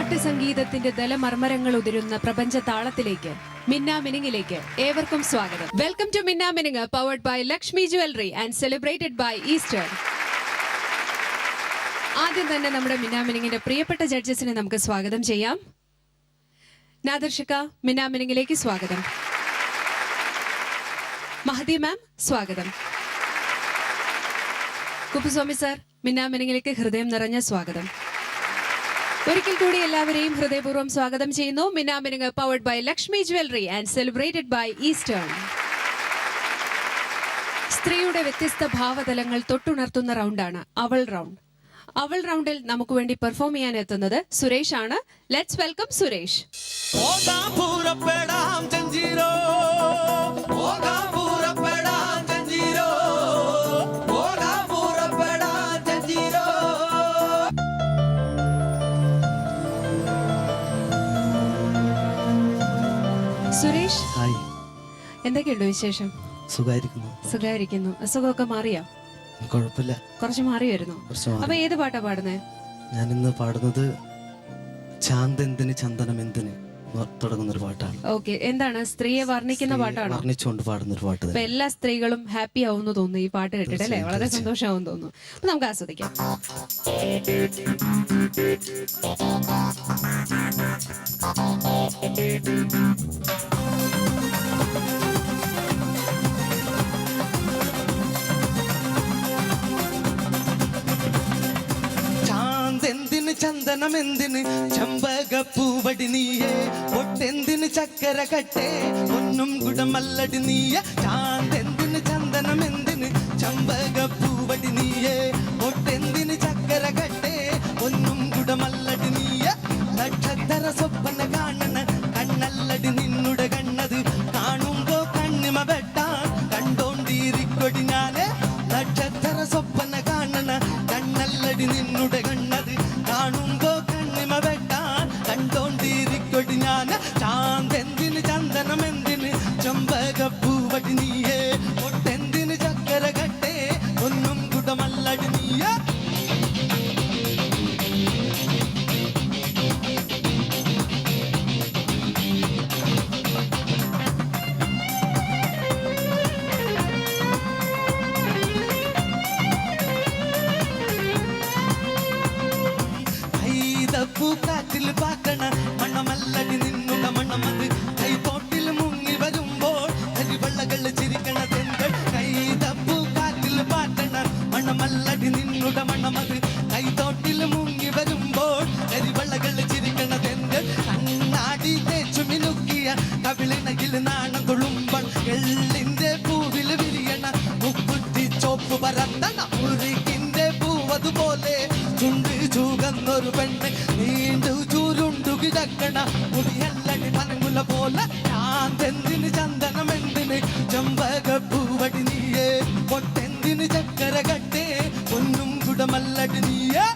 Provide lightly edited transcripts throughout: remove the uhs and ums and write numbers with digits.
നാട്യസംഗീതത്തിന്റെ ദലമർമരങ്ങൾ ഉതിരുന്ന പ്രപഞ്ച താളത്തിലേക്ക് മിന്നാമിനിങ്ങിലേക്ക് ഏവർക്കും സ്വാഗതം. Welcome to Minnaminung, powered by Lakshmi jewellery and celebrated by Easter. ആദ്യം തന്നെ നമ്മുടെ മിന്നാമിനിങ്ങിന്റെ പ്രിയപ്പെട്ട ജഡ്ജസിനെ നമുക്ക് സ്വാഗതം ചെയ്യാം. നാദർഷിക, മിന്നാമിനിങ്ങിലേക്ക് സ്വാഗതം. മഹദി മാം, സ്വാഗതം. കുപ്പുസ്വാമി സാർ, മിന്നാമിനിങ്ങിലേക്ക് ഹൃദയം നിറഞ്ഞ സ്വാഗതം. ഒരിക്കൽ കൂടി എല്ലാവരെയും ഹൃദയപൂർവ്വം സ്വാഗതം ചെയ്യുന്നു. Minnaminung powered by Lakshmi jewellery and celebrated by Eastern. സ്ത്രീയുടെ വ്യത്യസ്ത ഭാവതലങ്ങൾ തൊട്ടുണർത്തുന്ന റൗണ്ടാണ് അവൾ റൗണ്ട്. അവൾ റൗണ്ടിൽ നമുക്ക് വേണ്ടി പെർഫോം ചെയ്യാൻ എത്തുന്നത് സുരേഷ് ആണ്. Let's welcome Suresh. സുരേഷ്, എന്തൊക്കെയുണ്ട് വിശേഷം? സുഖായിരിക്കുന്നു. അസുഖമൊക്കെ മാറിയോ? കുഴപ്പമില്ല, കുറച്ച് മാറി വരുന്നു. അപ്പൊ ഏത് പാട്ടാ പാടുന്നേ? ഞാൻ ഇന്ന് പാടുന്നത് ചാന്തെന്തിന് ചന്ദനം എന്തിന് തുടങ്ങുന്ന ഒരു പാട്ടാണ്. ഓക്കെ, എന്താണ് സ്ത്രീയെ വർണ്ണിക്കുന്ന പാട്ടാണോ? വർണ്ണിച്ചുകൊണ്ട് പാടുന്ന ഒരു പാട്ട്. അപ്പൊ എല്ലാ സ്ത്രീകളും ഹാപ്പി ആവുന്നു തോന്നുന്നു ഈ പാട്ട് കേട്ടിട്ട്, അല്ലേ? വളരെ സന്തോഷമാവും തോന്നുന്നു. അപ്പൊ നമുക്ക് ആസ്വദിക്കാം. ചാന്തെന്തിന് ചന്ദനം എന്തിന് ചമ്പകപ്പൂവടി നീയേ, ഒട്ടെന്തിന് ചക്കര കട്ടേ ഒന്നും കുടമല്ലടി നീയ. ചാന്തെന്തിന് ചന്ദനം എന്തിന് ചമ്പകപ്പൂവടി നീയേ, ഒട്ടെന്തിന് ചക്കര കട്ടേ ഒന്നും കുടമല്ലടി നീയ. നക്ഷത്ര സ്വപ്ന കാണണ കണ്ണല്ലടി നിന്നുടെ കണ്ണത്, കാണുമ്പോ കണ്ണിമ വെട്ടാൻ കണ്ടോണ്ടിരിക്കൊടി ഞാന്. നക്ഷത്ര സ്വപ്ന കാണണ കണ്ണല്ലടി നിന്നുടെ കണ്ണത്, കാണുമ്പോ കണ്ണിമ വെട്ടാൻ കണ്ടോണ്ടിരിക്കൊടി ഞാന്. ചാന്തെന്തിന് ചന്ദനം എന്തിന് ചമ്പകപ്പൂവടി നീയേ, ഒട്ടെന്തിന് ചക്കര കട്ടേ ഒന്നും കുടമല്ലടി നീയ. പൂക്കാറ്റിൽ പാക്കണ മണമല്ലടി നിന്നുട മണമത്, കൈപോട്ടിൽ മുങ്ങി വരുമ്പോൾ കരിവള്ളകൾ ചിരിക്കണ തെങ്കൾ. കൈതപ്പൂക്കാറ്റിൽ പാക്കണ മണമല്ലടി നിന്നുട മണമത്, കൈതോട്ടിൽ മുങ്ങി വരുമ്പോൾ കരിവള്ളകൾ ചിരിക്കണ തെങ്കൾ. കണ്ണാടി തേച്ചു മിനുക്കിയ കവിളിണയിൽ നാണം കൊള്ളുമ്പോൾ എള്ളിന്റെ പൂവിൽ വിരിയണ മുക്കുറ്റി ചോപ്പ് പരത്തണ മുറിക്കിന്റെ പൂവതുപോലെ ചുണ്ട് ചൂകന്നൊരു പെണ്ണ്, നീണ്ടു ചൂരുണ്ടു കിടക്കണ മുടിയല്ലടി പനങ്കുല പോലെ. ചാന്തെന്തിന് ചന്ദനം എന്തിന് ചമ്പകപ്പൂവടി നീയേ, പൊട്ടെന്തിന് ചക്കര കട്ടേ ഒന്നും കുടമല്ലടി നീയേ.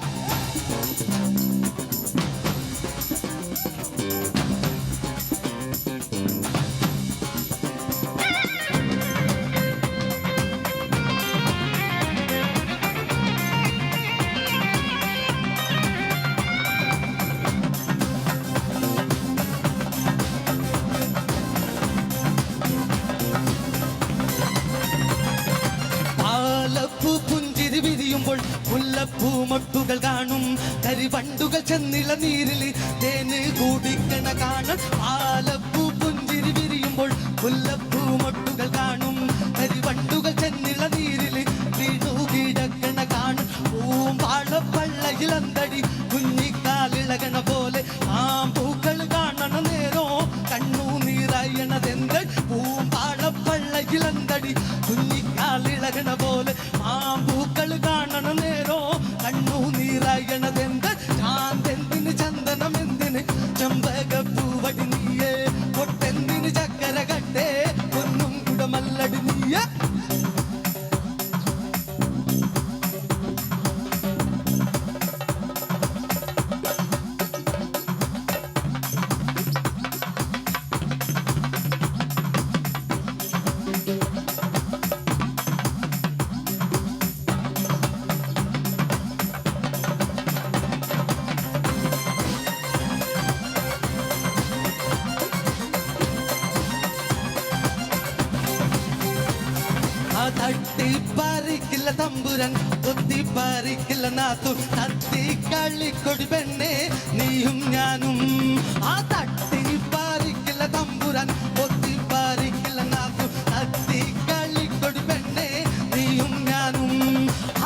പുഞ്ചിരി വിരിയുമ്പോൾ മുല്ലപ്പൂമൊട്ടുകൾ കാണും, കരിവണ്ടുകൾ ചെന്നിള നീരിൽ തേന് കൂടിക്കണ കാണും. പാലപ്പൂ പുഞ്ചിരി വിരിയുമ്പോൾ മുല്ലപ്പൂമൊട്ടുകൾ കാണും, കരിവണ്ടുകൾ ചെന്നിള നീരിൽ വീണു കിടക്കണ കാണും. പൂമ്പാളപ്പള്ളയിലന്തടി കുഞ്ഞിക്കാലിളകണ പോലെ പൂക്കൾ കാണണ നേരോ കണ്ണു നീറയണതെന്ത്. പൂമ്പാളപ്പള്ളയിലന്തടി കുഞ്ഞിക്കാലിളകണ പോലെ പൂക്കൾ കാണണ നേരോ കണ്ണു നീറയണതെന്ത്. ചാന്തെന്തിന് ചന്ദനം എന്തിന് ചമ്പകപ്പൂവടി നീയേ, തമ്പുരൻ കൊത്തിപ്പാറിക്കില്ല നാത്തു തത്തി കള്ളിക്കൊടി പെണ്ണെ നീയും ഞാനും ആ തട്ടിപ്പാറിക്കില്ല തമ്പുരൻ കൊത്തിപ്പാറിക്കില്ല നാത്തു തത്തി കള്ളിക്കൊടി പെണ്ണെ നീയും ഞാനും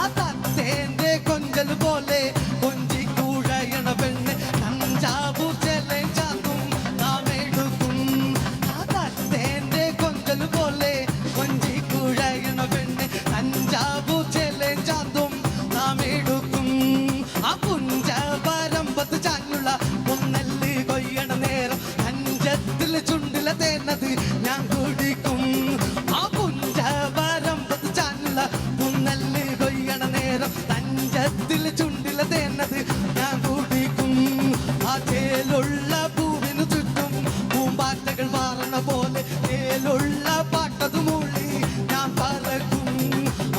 ആ തത്തേന്റെ കൊഞ്ചൽ പോലെ കൊഞ്ചി കൂഴയണ പെണ്ണെ കഞ്ചാവു ചെലേ ചാത്തും നാം എടുക്കും ആ തത്തേന്റെ കൊഞ്ചൽ പോലെ കൊഞ്ചി കൂഴയണ പെണ്ണെ കഞ്ചാവു ചെലേ ചാത്തും നാം എടുക്കും ആ പുഞ്ച പരമ്പത്ത് ചാഞ്ഞുള്ള പൊന്നല്ല് കൊയ്യണ നേരം കഞ്ചത്തില് ചുണ്ടില തേന്നത് ഞാൻ കുടിക്കും ആ പുഞ്ച പരമ്പത്ത് ചാഞ്ഞുള്ള പൊന്നല്ല് കൊയ്യണ നേരം കഞ്ചത്തില് ചുണ്ടില തേന്നത് ഞാൻ കുടിക്കും ആ ചേലുള്ള പൂവിനു ചുറ്റും പൂമ്പാറ്റകൾ മാറണ പോലെ ചേലുള്ള പാട്ടതു മൂളി ഞാൻ പറക്കും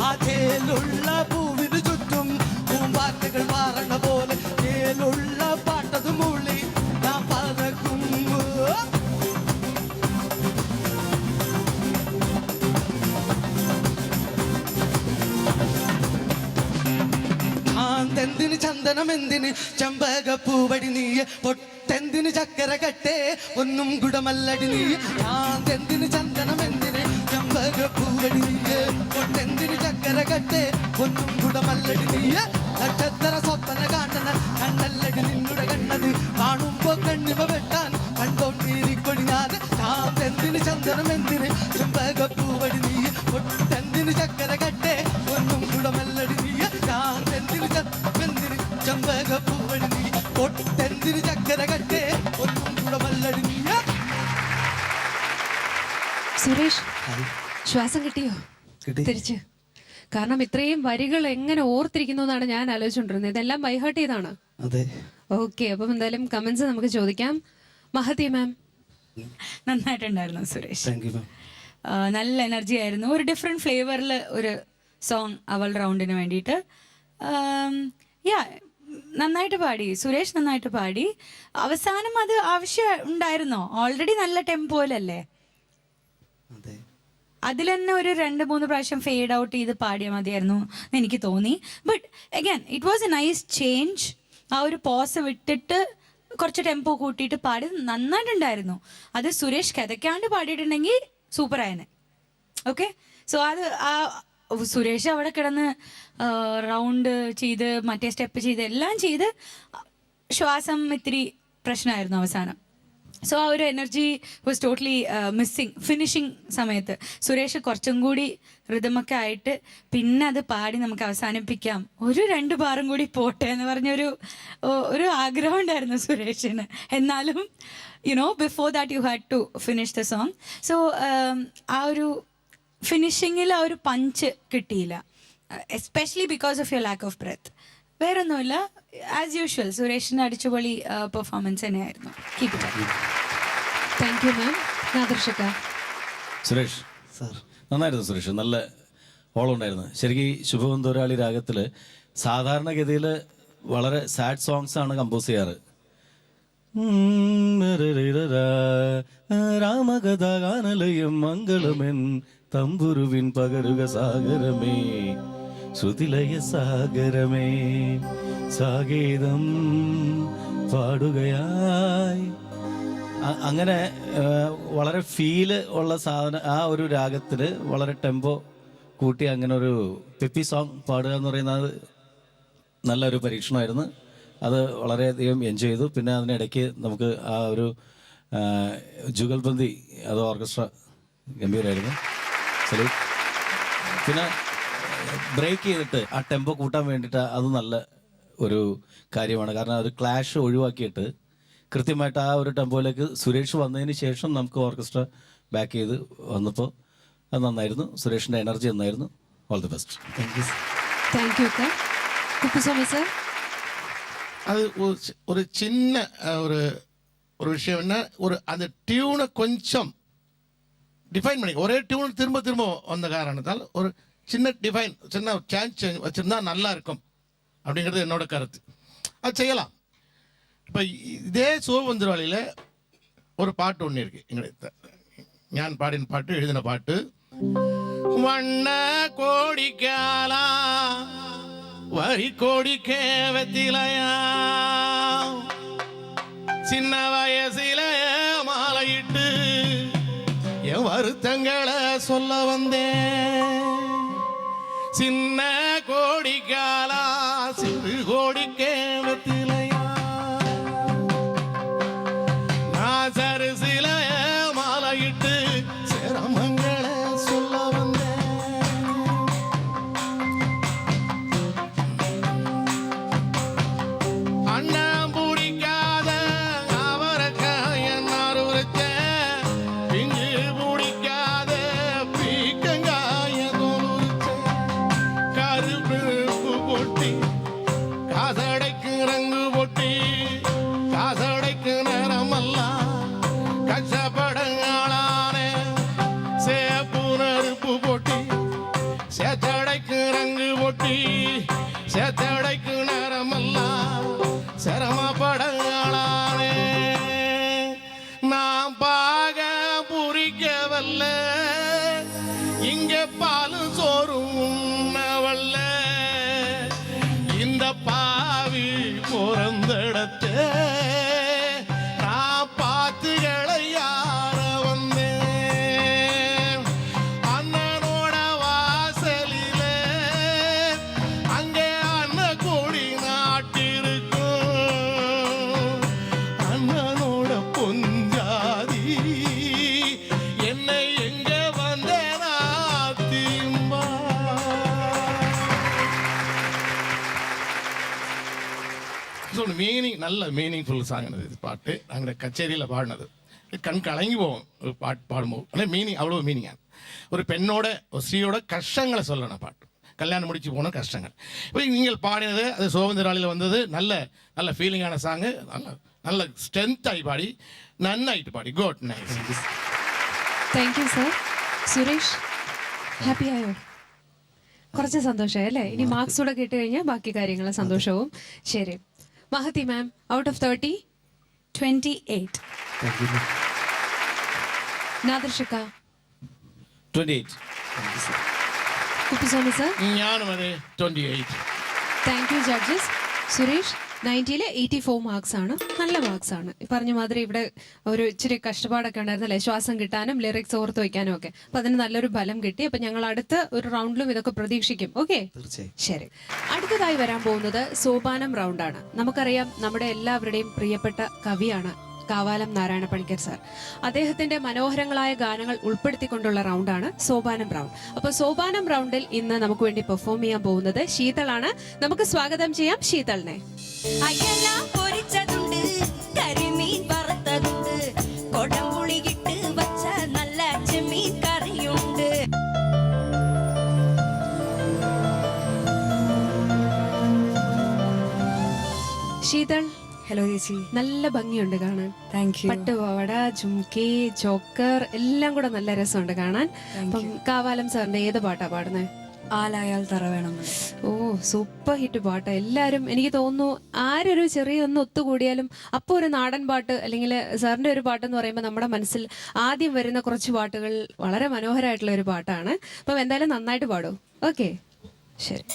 ആ ചേലുള്ള പൂവിനു ചുറ്റും പൂമ്പാറ്റകൾ മാറണ പോലെ ചേലുള്ള പാട്ടതു മൂളി ഞാൻ പറക്കും എന്തിന് ചന്ദനം എന്തിന് ചെമ്പകപ്പൂവടി നീയെ പൊട്ടെന്തിന് ചക്കര കട്ടേ ഒന്നും ഗുണമല്ലടി നീ എന്തിന് ചന്ദനം എന്തിന് ചെമ്പകപ്പൂവടി നീയെ പൊട്ടെന്തിന് ചക്കര കട്ടേ ഒന്നും ഗുണമല്ലടി നീയെ നക്ഷത്ര സ്വപ്ന കാണണ കണ്ണല്ലടി നിന്നുടെ കണ്ണത് കാണുമ്പോ കണ്ണിമ വെട്ടാൻ കണ്ടോണ്ടിരിക്കൊടി ഞാൻ എന്തിന് ചന്ദനം എന്തിന് ചെമ്പകപ്പൂവടി നീയെ പൊട്ടെന്തിന് ചക്കര കട്ടേ ഒന്നും ഗുണമല്ലടി നീയെ എന്തിന് ചെമ്പകപ്പൂവടി നീ പൊട്ടെന്തിന് ചക്കര കട്ടേ ഒന്നും ഗുണമല്ലടി നീയെ സുരേഷ് ശ്വാസം കിട്ടിയോ കിട്ടി. തിരിച്ച്? കാരണം ഇത്രയും വരികൾ എങ്ങനെ ഓർത്തിരിക്കുന്നു എന്നാണ് ഞാൻ ആലോചിച്ചുകൊണ്ടിരുന്നത്. ഇതെല്ലാം ബൈഹേർട്ട് ചെയ്താണ്. അതെ. ഓക്കെ, അപ്പം എന്തായാലും കമന്റ്സ് നമുക്ക് ചോദിക്കാം. മഹതി മാം. നന്നായിട്ടുണ്ടായിരുന്നു സുരേഷ്. Thank you ma'am. നല്ല എനർജി ആയിരുന്നു. ഒരു ഡിഫറെൻറ്റ് ഫ്ലേവറിൽ ഒരു സോങ് അവൾ റൗണ്ടിന് വേണ്ടിയിട്ട്. യാ, നന്നായിട്ട് പാടി സുരേഷ്, നന്നായിട്ട് പാടി. അവസാനം അത് ആവശ്യം ഉണ്ടായിരുന്നോ? ഓൾറെഡി നല്ല ടെമ്പോയിലല്ലേ? അതെ. അതിൽ തന്നെ ഒരു 2-3 പ്രാവശ്യം ഫെയ്ഡ് ഔട്ട് ചെയ്ത് പാടിയാൽ മതിയായിരുന്നു എന്ന് എനിക്ക് തോന്നി. But again it was A nice change. ആ ഒരു പോസ് വിട്ടിട്ട് കുറച്ച് ടെമ്പോ കൂട്ടിയിട്ട് പാടി നന്നായിട്ടുണ്ടായിരുന്നു. അത് സുരേഷ് കിതയ്ക്കാണ്ട് പാടിയിട്ടുണ്ടെങ്കിൽ സൂപ്പറായനെ. ഓക്കെ, സോ അത് ആ സുരേഷ് അവിടെ കിടന്ന് റൗണ്ട് ചെയ്ത് മറ്റേ സ്റ്റെപ്പ് ചെയ്ത് എല്ലാം ചെയ്ത് ശ്വാസം ഇത്തിരി പ്രശ്നമായിരുന്നു അവസാനം. സോ ആ ഒരു energy was totally missing. Finishing സമയത്ത് സുരേഷ് കുറച്ചും കൂടി റിതമൊക്കെ ആയിട്ട് പിന്നെ അത് പാടി നമുക്ക് അവസാനിപ്പിക്കാം, ഒരു 2 ബാറും കൂടി പോട്ടെ എന്ന് പറഞ്ഞൊരു ഒരു ആഗ്രഹം ഉണ്ടായിരുന്നു സുരേഷിന്. എന്നാലും before that you had to finish the song. So ആ ഒരു ഫിനിഷിങ്ങിൽ ആ ഒരു പഞ്ച് കിട്ടിയില്ല, especially because of your lack of breath. വേറൊന്നുമില്ല, ആസ് യൂഷ്വൽ സുരേഷിന് അടിച്ചുപൊളി പെർഫോമൻസ് തന്നെയായിരുന്നു. Keep it up. Thank you ma'am. നാദർഷക്ക. സുരേഷ് സാർ. നന്നായിരുന്നു സുരേഷ്, നല്ല ഓളം ഉണ്ടായിരുന്നു. ശരിക്കും ഈ ശുഭവന്തോരാളി രാഗത്തിൽ സാധാരണഗതിയിൽ വളരെ സാഡ് സോങ്സ് ആണ് കമ്പോസ് ചെയ്യാറ്. രാമകഥാഗാനലയം മംഗളമെൻ തമ്പുരുവിൻ പകരുക സാഗരമേ ശ്രുതിലയ സാഗരമേ സാഗീതം പാടുകയായി. അങ്ങനെ വളരെ ഫീല് ഉള്ള സാധനം ആ ഒരു രാഗത്തിൽ വളരെ ടെമ്പോ കൂട്ടി അങ്ങനെ ഒരു പെപ്പി സോങ് പാടുക എന്ന് പറയുന്നത് നല്ലൊരു പരീക്ഷണമായിരുന്നു. അത് വളരെയധികം എൻജോയ് ചെയ്തു. പിന്നെ അതിനിടയ്ക്ക് നമുക്ക് ആ ഒരു ജുഗൽബന്ദി, അത് ഓർക്കസ്ട്ര ഗംഭീരമായിരുന്നു. സല്യൂട്ട്. പിന്നെ ബ്രേക്ക് ചെയ്തിട്ട് ആ ടെമ്പോ കൂട്ടാൻ വേണ്ടിയിട്ട് അത് നല്ല ഒരു കാര്യമാണ്. കാരണം ഒരു ക്ലാഷ് ഒഴിവാക്കിയിട്ട് കൃത്യമായിട്ട് ആ ഒരു ടെമ്പോയിലേക്ക് സുരേഷ് വന്നതിന് ശേഷം നമുക്ക് ഓർക്കസ്ട്ര ബാക്ക് ചെയ്ത് വന്നപ്പോൾ അത് നന്നായിരുന്നു. സുരേഷിൻ്റെ എനർജി നന്നായിരുന്നു. All the best. Thank you. Thank you അക്ക. കുപ്പുസ്വാമി സാർ. அது ஒரு சின்ன ஒரு விஷயம் என்ன, அந்த டியூனை கொஞ்சம் டிஃபைன் பண்ணி ஒரே டியூன் திரும்ப திரும்ப வந்த காரணத்தால் ஒரு சின்ன சின்ன சேஞ்ச் வச்சுருந்தா நல்லா இருக்கும் அப்படிங்கிறது என்னோட கருத்து. அது செய்யலாம். இப்போ இதே சோவந்திரவாளியில் ஒரு பாட்டு ஒன்று இருக்குது. எங்களை ஞான் பாடின பாட்டு, எழுதின பாட்டு. வண்ண கோடிக்காலா வரி கோடிக்கே வெத்திலையா சின்ன வயசில மாலையிட்டு என் வருத்தங்களை சொல்ல வந்தேன். சின்ன கோடிக்காலா சிறு கோடிக்கே வெத்திலையா நான் சரிசில மாலையிட்டு சிரமங்களை சொல்ல வந்தேன். அண்ணன் பிடிக்காத அவரைக்காய் என்னார் உரைச்சேன். பிஞ்சு பிடிக்காத பீக்கங்காய தோல் உரிச்சேன். கருப்பு பொட்டி காசடைக்கு ரங்கு பொட்டி காசடைக்கு நேரமெல்லாம் கஷ்டப்படங்காளானே. சேப்பு நெருப்பு பொட்டி சேத்தடைக்கு ரங்கு பொட்டி சேத்தடைக்கு நேரமெல்லாம் சிரமப்படங்காளானே. நான் பாக புரிக்கவல்ல இங்க பாலும் சோறும் உண்ணவல்ல. இந்த பாவி பிறந்திடத்த நான் பார்த்துகளை யார வந்தேன். அண்ணனோட வாசலில அங்கே அண்ணன் கூடி நாட்டிருக்கும். அண்ணனோட பொஞ்சாதி என்னை எங்க வந்தேனா திரும்ப. மீனிங் நல்ல மீனிங்ஃபுல் சாங் இது பாட்டு. நாங்கள் கச்சேரியில் பாடினது கண் கலங்கி போவோம் ஒரு பாட்டு பாடும்போது. ஆனால் மீனிங் அவ்வளோ மீனிங்காக ஒரு பெண்ணோட ஒரு ஸ்ரீயோட கஷ்டங்களை சொல்லணும் பாட்டு. கல்யாணம் முடிச்சு போன கஷ்டங்கள். இப்போ நீங்கள் பாடினது அது சோபந்திராளியில் வந்தது. நல்ல நல்ல ஃபீலிங்கான சாங்கு. நல்ல நல்ல ஸ்ட்ரென்த்தாகி பாடி நன்னாயிட்டு பாடி good nice. Thank you sir. Suresh happy ആയോ? കുറച്ച് സന്തോഷമായി അല്ലേ? ഇനി മാർക്സ് കൂടെ കിട്ടി കഴിഞ്ഞാൽ ബാക്കി കാര്യങ്ങൾ സന്തോഷവും. ശരി മഹതി മാം, ഔട്ട് ഓഫ് 30 28. നാദർഷിക 28. കുപ്പിസ്വാമി സർ. ഞാനും അതെ 28. Thank you judges. സുരേഷ് 90-ൽ 84 മാർക്സ് ആണ്. നല്ല മാർക്സ് ആണ്. ഈ പറഞ്ഞ മാതിരി ഇവിടെ ഒരു ഇച്ചിരി കഷ്ടപ്പാടൊക്കെ ഉണ്ടായിരുന്നല്ലേ, ശ്വാസം കിട്ടാനും ലിറിക്സ് ഓർത്ത് വയ്ക്കാനും ഒക്കെ. അപ്പൊ അതിന് നല്ലൊരു ബലം കിട്ടി. അപ്പൊ ഞങ്ങൾ അടുത്ത ഒരു റൗണ്ടിലും ഇതൊക്കെ പ്രതീക്ഷിക്കും. ഓക്കെ, ശരി. അടുത്തതായി വരാൻ പോകുന്നത് സോപാനം റൗണ്ടാണ്. നമുക്കറിയാം നമ്മുടെ എല്ലാവരുടെയും പ്രിയപ്പെട്ട കവിയാണ് കാവാലം നാരായണ പണിക്കർ സാർ. അദ്ദേഹത്തിന്റെ മനോഹരങ്ങളായ ഗാനങ്ങൾ ഉൾപ്പെടുത്തിക്കൊണ്ടുള്ള റൗണ്ടാണ് സോപാനം റൗണ്ട്. അപ്പൊ സോപാനം റൗണ്ടിൽ ഇന്ന് നമുക്ക് വേണ്ടി പെർഫോം ചെയ്യാൻ പോകുന്നത് ശീതളാണ്. നമുക്ക് സ്വാഗതം ചെയ്യാം ശീതളിനെ. അയല പൊരിച്ചതുണ്ട്, കരിമീൻ വറുത്തതുണ്ട്, കൊടംപുളിയിട്ട് വച്ച നല്ല ചെമ്മീൻ കറിയുണ്ട്. ശീതൾ, ഹലോ ചേച്ചി. നല്ല ഭംഗിയുണ്ട് കാണാൻ. Thank you. പട്ടുപാവാട, ജുംകി, ചോക്കർ എല്ലാം കൂടെ നല്ല രസമുണ്ട് കാണാൻ. അപ്പം കാവാലം സാറിന്റെ ഏത് പാട്ടാ പാടുന്നത്? ആലായാൽ തറ വേണം. ഓ, സൂപ്പർ ഹിറ്റ് പാട്ട്. എല്ലാവരും എനിക്ക് തോന്നുന്നു ആരൊരു ചെറിയ ഒന്ന് ഒത്തുകൂടിയാലും അപ്പോൾ ഒരു നാടൻ പാട്ട് അല്ലെങ്കിൽ സാറിന്റെ ഒരു പാട്ടെന്ന് പറയുമ്പോൾ നമ്മുടെ മനസ്സിൽ ആദ്യം വരുന്ന കുറച്ച് പാട്ടുകൾ വളരെ മനോഹരമായിട്ടുള്ള ഒരു പാട്ടാണ്. അപ്പം എന്തായാലും നന്നായിട്ട് പാടും. ഓക്കെ, ശരി.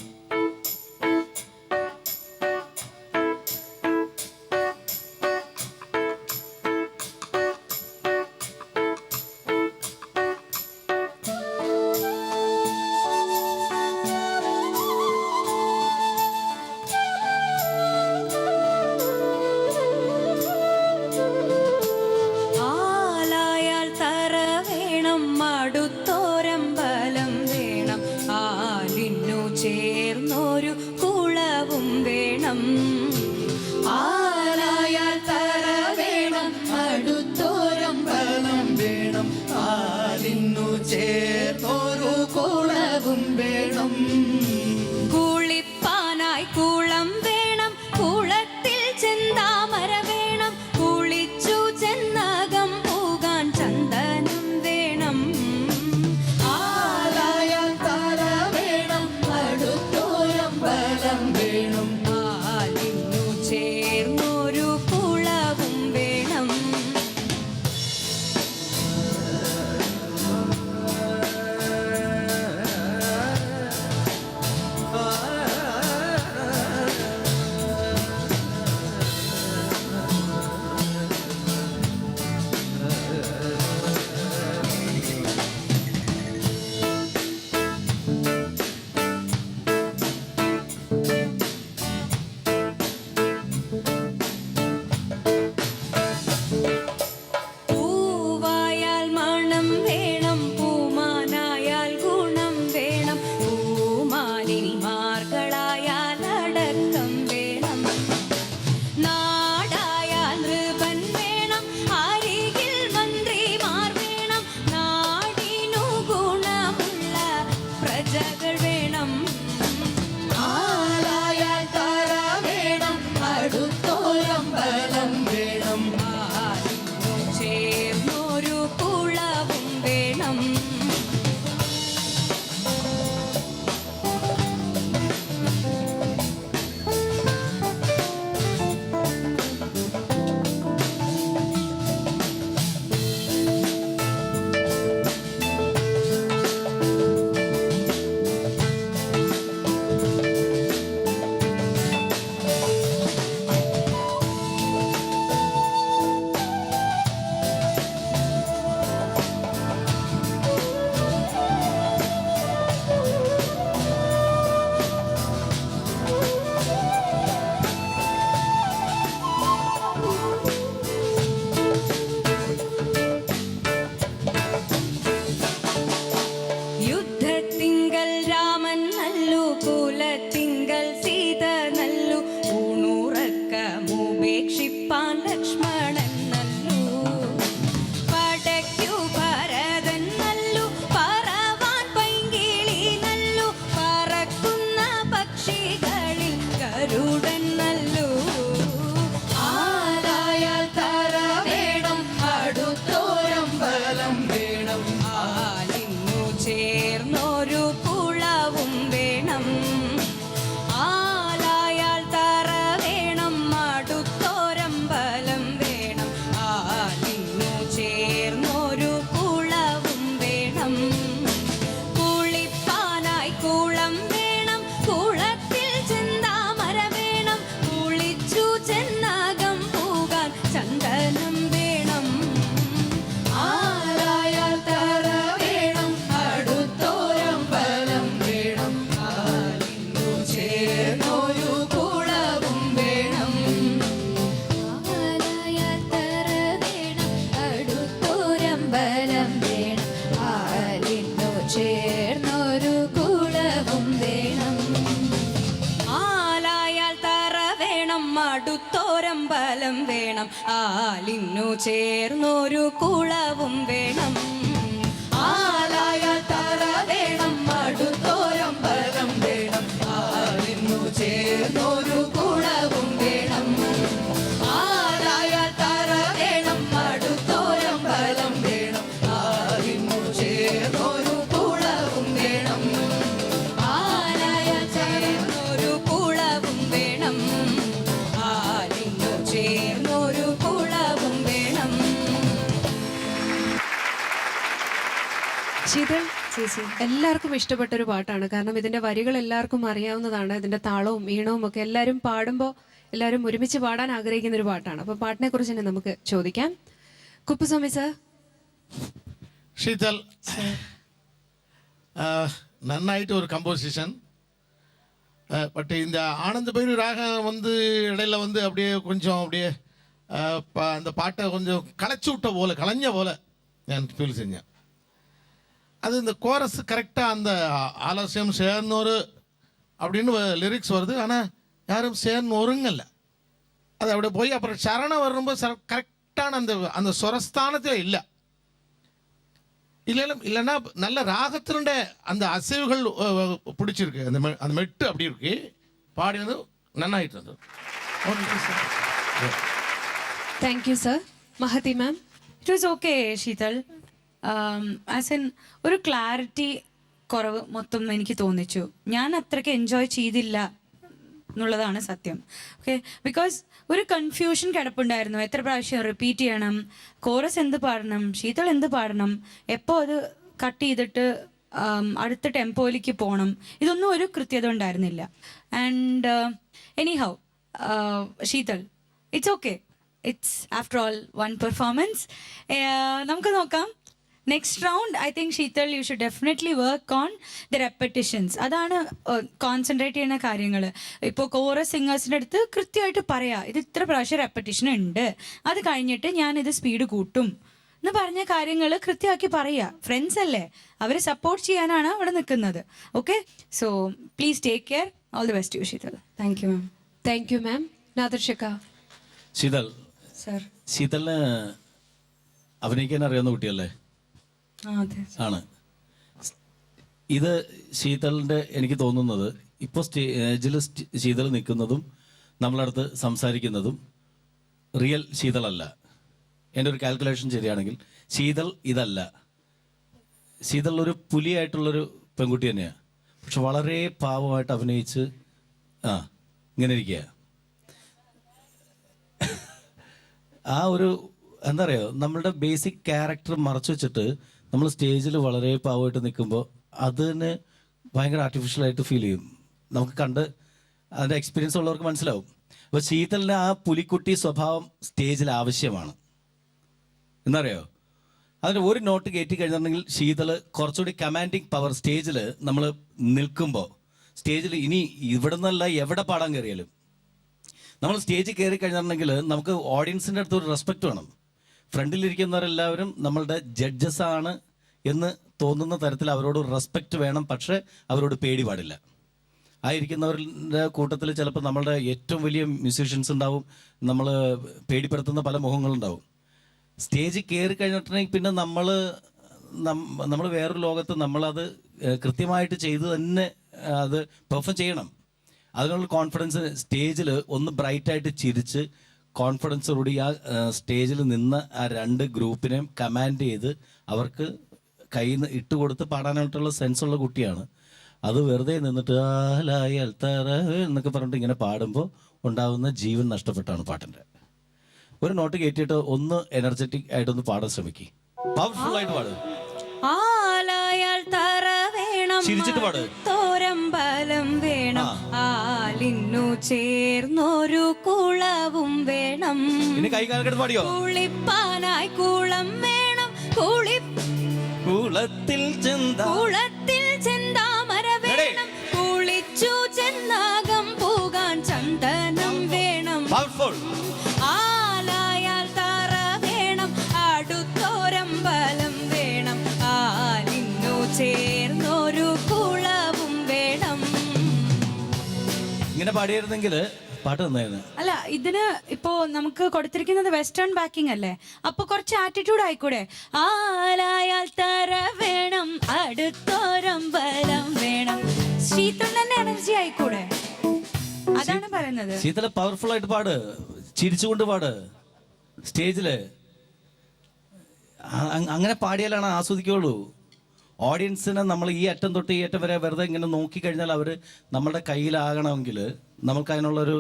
ആലായാൽ തറ വേണം, അടുത്തോരമ്പലം വേണം, ആലിനു ചേർന്നൊരു കുളവും വേണം. ആലായാൽ തറ വേണം, അടുത്തോരമ്പലം വേണം, ആലിനു ചേർന്നൊരു കുളവും വേണം. കുളിപ്പാനായി കുളം വേണം, കുളത്തിൽ ചെന്താമര വേണം, കുളിച്ചു ചെന്നകം പോകാൻ ചന്ദനം വേണം. ആലായാൽ തറ വേണം, അടുത്തോരമ്പലം വേണം, ആലിനു ചേർന്നൊരു കുളവും വേണം. പക്ഷികളിൽ ഗരുഡൻ നല്ലു ആരായാൽ തറ വേണം അടുത്തോരമ്പലം വേണം ആലിന്നു ചേർന്നൊരു കുളവും വേണം ആലായാൽ തറ വേണം അടുത്തോരമ്പലം വേണം ആലിന്നു ചേർന്നൊരു കുളവും വേണം കുളിപ്പാനായി കുളം വേണം കുളത്തിൽ ചെന്താമര വേണം കുളിച്ചു ചെന്നകം പോകാൻ ചന്ദനം വേണം ആരായാൽ തറ വേണം അടുത്തോരമ്പലം വേണം ആലിന്നു ചേർന്നൊരു കുളവും വേണം ആരായാൽ തറ വേണം അടുത്തോരമ്പലം വേണം ആലിന്നു ചേർന്നൊരു കുളവും വേണം ആലായാൽ തറ വേണം അടുത്തോരമ്പലം വേണം ആലിന്നു ചേർന്നൊരു കുളവും വേണം ആലായാൽ തറ വേണം അടുത്തോരമ്പലം വേണം ആലിന്നു ചേർന്നൊരു കുളവും വേണം ആലായാൽ തറ വേണം അടുത്തോരമ്പലം വേണം ആലിന്നു ചേർന്നൊരു കുളവും വേണം ആലായാൽ ചേർന്നൊരു കുളവും വേണം ആലിന്നു ചേർന്നൊരു കുളവും വേണം ശീതൾ ചേച്ചി എല്ലാവർക്കും ഇഷ്ടപ്പെട്ട ഒരു പാട്ടാണ്. കാരണം ഇതിന്റെ വരികൾ എല്ലാവർക്കും അറിയാവുന്നതാണ്. ഇതിന്റെ താളവും ഈണവും ഒക്കെ എല്ലാവരും പാടുമ്പോൾ എല്ലാവരും ഒരുമിച്ച് പാടാൻ ആഗ്രഹിക്കുന്ന ഒരു പാട്ടാണ്. അപ്പൊ പാട്ടിനെ കുറിച്ച് തന്നെ നമുക്ക് ചോദിക്കാം. കുപ്പുസ്വാമി സർ. ஷீதல் நன்னாயிட்டு ஒரு கம்போசிஷன். பட் இந்த ஆனந்த பைரவி ராகம் வந்து இடையில வந்து அப்படியே கொஞ்சம் அப்படியே அந்த பாட்டை கொஞ்சம் களைச்சி விட்ட போல கலைஞ்ச போல நான் ஃபீல் செஞ்சேன். அது இந்த கோரஸ் கரெக்டாக அந்த ஆலசியம் சேர்ந்தோரு அப்படின்னு லிரிக்ஸ் வருது. ஆனால் யாரும் சேர்ந்தோருங்கல்ல. அது அப்படியே போய் அப்புறம் சரணம் வரும்போது கரெக்டான அந்த அந்த സ്വരസ്ഥാനத்தில் இல்லை. இல்லைன்னா நல்ல ராகத்தினுடைய அந்த அசைவுகள் பிடிச்சிருக்கு. அந்த மெட்டு அப்படி இருக்கு. பாடினது நன்னாயிட்டு இருந்தது. Thank you sir. Mahathi ma'am. It was okay Sheethal. As an ഒരു ക്ലാരിറ്റി കുറവ് മൊത്തം എനിക്ക് തോന്നിച്ചു. ഞാൻ അത്രയ്ക്ക് എൻജോയ് ചെയ്തില്ല എന്നുള്ളതാണ് സത്യം. ഓക്കെ, ബിക്കോസ് ഒരു കൺഫ്യൂഷൻ കിടപ്പുണ്ടായിരുന്നു. എത്ര പ്രാവശ്യം റിപ്പീറ്റ് ചെയ്യണം, കോറസ് എന്ത് പാടണം, ശീതൾ എന്ത് പാടണം, എപ്പോൾ അത് കട്ട് ചെയ്തിട്ട് അടുത്ത ടെമ്പോയിലേക്ക് പോകണം, ഇതൊന്നും ഒരു കൃത്യത ഉണ്ടായിരുന്നില്ല. And anyhow Sheetal, it's okay. It's after all one performance. നമുക്ക് നോക്കാം next round. I think Sheetal you should definitely work on the repetitions. അതാണ് കോൺസെൻട്രേറ്റ് ചെയ്യുന്ന കാര്യങ്ങൾ. ഇപ്പോൾ കോറസ് സിംഗേഴ്സിൻ്റെ അടുത്ത് കൃത്യമായിട്ട് പറയാം, ഇത് ഇത്ര പ്രാവശ്യം റെപ്പറ്റീഷൻ ഉണ്ട്, അത് കഴിഞ്ഞിട്ട് ഞാൻ ഇത് സ്പീഡ് കൂട്ടും എന്ന് പറഞ്ഞ കാര്യങ്ങൾ കൃത്യമാക്കി പറയുക. ഫ്രണ്ട്സ് അല്ലേ, അവരെ സപ്പോർട്ട് ചെയ്യാനാണ് അവിടെ നിൽക്കുന്നത്. Okay, so please take care. All the best you Sheethal. Thank you ma'am. Thank you ma'am. Nadharshika. Sheethal, sir. ശീതളിന് അഭിനയിക്കാൻ അറിയാവുന്ന കുട്ടിയല്ലേ? അതെ ആണ്. ഇത് ശീതളിൻ്റെ എനിക്ക് തോന്നുന്നത് ഇപ്പോൾ സ്റ്റേജിൽ ശീതൾ നിൽക്കുന്നതും നമ്മളടുത്ത് സംസാരിക്കുന്നതും റിയൽ ശീതളല്ല. എൻ്റെ ഒരു കാൽക്കുലേഷൻ ശരിയാണെങ്കിൽ ശീതൾ ഇതല്ല. ശീതൾ ഒരു പുലിയായിട്ടുള്ളൊരു പെൺകുട്ടി തന്നെയാണ്. പക്ഷെ വളരെ പാവമായിട്ട് അഭിനയിച്ച് ഇങ്ങനെ ഇരിക്കുക. ആ ഒരു എന്താ പറയുക, നമ്മളുടെ ബേസിക് ക്യാരക്ടർ മറച്ചു വെച്ചിട്ട് നമ്മൾ സ്റ്റേജിൽ വളരെ പാവമായിട്ട് നിൽക്കുമ്പോൾ അതിന് ഭയങ്കര ആർട്ടിഫിഷ്യലായിട്ട് ഫീൽ ചെയ്യും. നമുക്ക് കണ്ട് അതിൻ്റെ എക്സ്പീരിയൻസ് ഉള്ളവർക്ക് മനസ്സിലാവും. അപ്പോൾ ശീതളിന് ആ പുലിക്കുട്ടി സ്വഭാവം സ്റ്റേജിൽ ആവശ്യമാണ്. എന്നറിയോ, അതിന് ഒരു നോട്ട് കയറ്റി കഴിഞ്ഞിട്ടുണ്ടെങ്കിൽ ശീതൾ കുറച്ചുകൂടി കമാൻഡിങ് പവർ സ്റ്റേജിൽ നമ്മൾ നിൽക്കുമ്പോൾ, സ്റ്റേജിൽ ഇനി ഇവിടെ നിന്നല്ല എവിടെ പാടാൻ കയറിയാലും നമ്മൾ സ്റ്റേജിൽ കയറി കഴിഞ്ഞിട്ടുണ്ടെങ്കിൽ നമുക്ക് ഓഡിയൻസിൻ്റെ അടുത്ത് ഒരു റെസ്പെക്റ്റ് വേണം. ഫ്രണ്ടിലിരിക്കുന്നവരെല്ലാവരും നമ്മളുടെ ജഡ്ജസ് ആണ് എന്ന് തോന്നുന്ന തരത്തിൽ അവരോട് റെസ്പെക്റ്റ് വേണം. പക്ഷേ അവരോട് പേടി പാടില്ല. ആ ഇരിക്കുന്നവരുടെ കൂട്ടത്തിൽ ചിലപ്പോൾ നമ്മളുടെ ഏറ്റവും വലിയ മ്യൂസീഷ്യൻസ് ഉണ്ടാവും, നമ്മൾ പേടിപ്പെടുത്തുന്ന പല മുഖങ്ങളുണ്ടാവും. സ്റ്റേജിൽ കയറി കഴിഞ്ഞിട്ടുണ്ടെങ്കിൽ പിന്നെ നമ്മൾ വേറൊരു ലോകത്ത് നമ്മളത് കൃത്യമായിട്ട് ചെയ്ത് തന്നെ അത് പെർഫോം ചെയ്യണം. അതിനുള്ള കോൺഫിഡൻസ് സ്റ്റേജിൽ ഒന്ന് ബ്രൈറ്റായിട്ട് ചിരിച്ച് കോൺഫിഡൻസോടുകൂടി ആ സ്റ്റേജിൽ നിന്ന് ആ 2 ഗ്രൂപ്പിനെയും കമാൻഡ് ചെയ്ത് അവർക്ക് കയ്യിൽ നിന്ന് ഇട്ടുകൊടുത്ത് പാടാനായിട്ടുള്ള സെൻസുള്ള കുട്ടിയാണ്. അത് വെറുതെ നിന്നിട്ട് ആലായാൽ തറ എന്നൊക്കെ പറഞ്ഞിട്ട് ഇങ്ങനെ പാടുമ്പോൾ ഉണ്ടാകുന്ന ജീവൻ നഷ്ടപ്പെട്ടാണ് പാട്ടിൻ്റെ. ഒരു നോട്ട് കയറ്റിയിട്ട് ഒന്ന് എനർജറ്റിക് ആയിട്ടൊന്ന് പാടാൻ ശ്രമിക്കുക. പവർഫുൾ ആയിട്ട് പാടുക. ആലായാൽ തറ വേണം, ചിരിച്ചിട്ട് പാട്. തോരമ്പലം വേണം, ആലിന്നു ചേർന്നൊരു കുളവും വേണം, ഇനി കൈ കാലക്കെടുത്ത് പാടിയോ. കുളിപ്പാനായി കുളം വേണം, കുളത്തിൽ കുളത്തിൽ ചെന്താമര വേണം, കുളിച്ചു ചെന്നാകം പോകാൻ ചന്ദനം വേണം. പവർഫുൾ. ആലായാൽ തറ വേണം, അടുത്തോരമ്പലം വേണം, ആലിന്നു ചേർന്നൊരു കുളവും വേണം. ഇങ്ങനെ പാടിയായിരുന്നെങ്കിൽ പാട്ട് നന്നായിരുന്നു. അല്ല, ഇതിന് ഇപ്പോ നമുക്ക് കൊടുത്തിരിക്കുന്നത് വെസ്റ്റേൺ ബാക്കിംഗ് അല്ലേ, അപ്പൊ കുറച്ച് ആറ്റിറ്റ്യൂഡ് ആയിക്കൂടെ. ആലായാൽ തറ വേണം, അടുത്തോരമ്പലം വേണം, ശീതളിന്റെ എനർജി ആയിക്കൂടെ, അതാണ് പറയുന്നത്. ശീതള പവർഫുൾ ആയിട്ട് പാട്, ചിരിച്ചുകൊണ്ട് പാട് സ്റ്റേജില്. അങ്ങനെ പാടിയാലാണ് ആസ്വദിക്കുള്ളൂ. ഓഡിയൻസിനെ നമ്മൾ ഈ അറ്റം തൊട്ട് ഈ അറ്റം വരെ വെറുതെ ഇങ്ങനെ നോക്കിക്കഴിഞ്ഞാൽ അവർ നമ്മുടെ കയ്യിലാകണമെങ്കിൽ നമുക്ക് അതിനുള്ളൊരു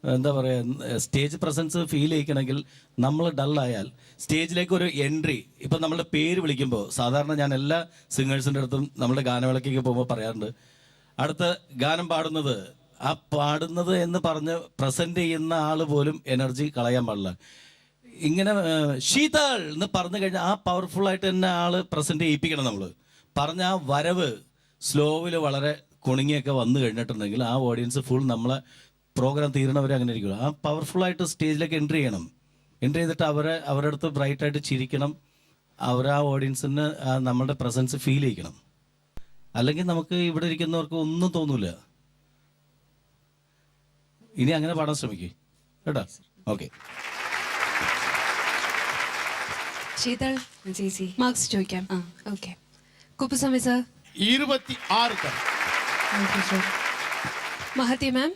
എന്താ പറയുക സ്റ്റേജ് പ്രസൻസ് ഫീൽ ചെയ്യിക്കണമെങ്കിൽ നമ്മൾ ഡള്ളായാൽ സ്റ്റേജിലേക്ക് ഒരു എൻട്രി. ഇപ്പം നമ്മളുടെ പേര് വിളിക്കുമ്പോൾ സാധാരണ ഞാൻ എല്ലാ സിംഗേഴ്സിൻ്റെ അടുത്തും നമ്മുടെ ഗാനമേളയ്ക്കൊക്കെ പോകുമ്പോൾ പറയാറുണ്ട്, അടുത്ത ഗാനം പാടുന്നത് ആ പാടുന്നത് എന്ന് പറഞ്ഞ് പ്രസൻറ്റ് ചെയ്യുന്ന ആൾ പോലും എനർജി കളയാൻ പാടില്ല. ഇങ്ങനെ ശീതൾ എന്ന് പറഞ്ഞു കഴിഞ്ഞാൽ ആ പവർഫുള്ളായിട്ട് തന്നെ ആൾ പ്രസൻറ്റ് ചെയ്യിപ്പിക്കണം. നമ്മൾ പറഞ്ഞ ആ വരവ് സ്ലോവിൽ വളരെ കുണുങ്ങിയൊക്കെ വന്നു കഴിഞ്ഞിട്ടുണ്ടെങ്കിൽ ആ ഓഡിയൻസ് ഫുൾ നമ്മളെ പ്രോഗ്രാം തീരണവരെ അങ്ങനെ ഇരിക്കുള്ളൂ. ആ പവർഫുള്ളായിട്ട് സ്റ്റേജിലേക്ക് എൻട്രി ചെയ്യണം. എൻട്രി ചെയ്തിട്ട് അവരുടെ അടുത്ത് ബ്രൈറ്റായിട്ട് ചിരിക്കണം. ആ ഓഡിയൻസിന് നമ്മളുടെ പ്രസൻസ് ഫീൽ ചെയ്യിക്കണം. അല്ലെങ്കിൽ നമുക്ക് ഇവിടെ ഇരിക്കുന്നവർക്ക് ഒന്നും തോന്നൂല. ഇനി അങ്ങനെ പാടാൻ ശ്രമിക്കേ കേട്ടോ. ഓക്കെ, ശീതൾ ചേച്ചി മാർക്സ് ചോദിക്കാം. Okay, Kuppuswamy sir 26 Mahathi ma'am